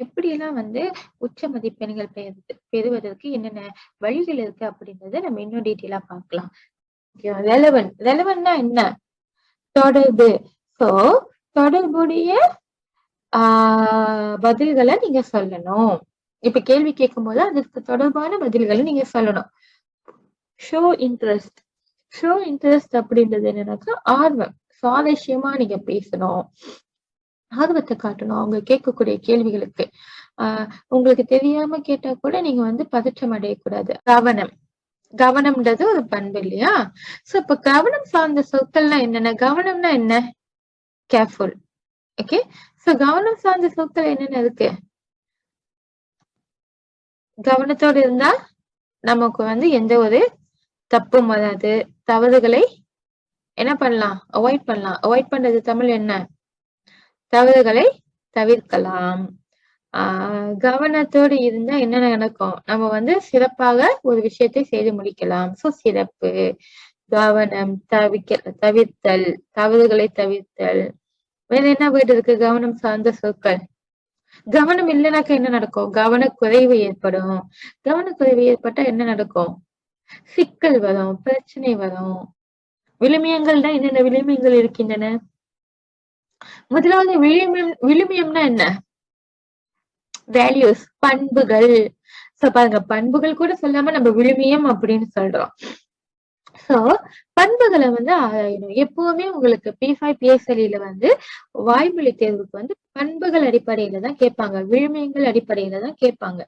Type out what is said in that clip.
எப்படியெல்லாம் வந்து உச்ச மதிப்பெண்கள் பெறுவதற்கு என்னென்ன வழிகள் இருக்கு அப்படின்றத நம்ம இன்னும் டீட்டெயிலா பார்க்கலாம். ரெலவென்ட்னா என்ன? தொடர்பு. சோ தொடர்புடைய பதில்களை நீங்க சொல்லணும். இப்ப கேள்வி கேட்கும் போது அதற்கு தொடர்பான பதில்களை நீங்க சொல்லணும். Show interest. ஷோ இன்ட்ரெஸ்ட் அப்படின்றது என்னன்னாக்கா ஆர்வம், சுவாரஸ்யமா நீங்க பேசணும், ஆர்வத்தை காட்டணும் அவங்க கேட்கக்கூடிய கேள்விகளுக்கு. உங்களுக்கு தெரியாம கேட்டா கூட நீங்க வந்து பதற்றம் அடையக்கூடாது. கவனம். கவனம்ன்றது ஒரு பண்பு இல்லையா? சோ இப்ப கவனம் சார்ந்த சொற்கள்னா என்னென்ன? கவனம்னா என்ன? கேர்ஃபுல். ஓகே. சோ கவனம் சார்ந்த சொற்கள் என்னென்ன இருக்கு? கவனத்தோடு இருந்தா நமக்கு வந்து எந்த ஒரு தப்பும் வராது. தவறுகளை என்ன பண்ணலாம்? அவாய்ட் பண்ணலாம். அவாய்ட் பண்றது தமிழ் என்ன? தவறுகளை தவிர்க்கலாம். கவனத்தோடு இருந்தா என்ன நடக்கும்? நம்ம வந்து சிறப்பாக ஒரு விஷயத்தை செய்து முடிக்கலாம். சோ சிறப்பு, கவனம், தவிர்த்தல், தவறுகளை தவிர்த்தல். வேற என்ன வேர்டு இருக்கு கவனம் சார்ந்த சொற்கள்? கவனம் இல்லைனாக்கா என்ன நடக்கும்? கவனக்குறைவு ஏற்படும். கவனக்குறைவு ஏற்பட்டா என்ன நடக்கும்? சிக்கல் வரும், பிரச்சனை வரும். விழுமியங்கள்னா என்னென்ன விழுமியங்கள் இருக்கின்றன? முதலாவது விழுமியம்னா என்ன? வேல்யூஸ், பண்புகள். சோ பாருங்க, பண்புகள் கூட சொல்லாம நம்ம விழுமியம் அப்படின்னு சொல்றோம். சோ பண்புகளை வந்து ஆராயணும். எப்பவுமே உங்களுக்கு P5 PSLE வந்து வாய்மொழி தேர்வுக்கு வந்து பண்புகள் அடிப்படையில தான் கேட்பாங்க, விழுமியங்கள் அடிப்படையில தான் கேட்பாங்க.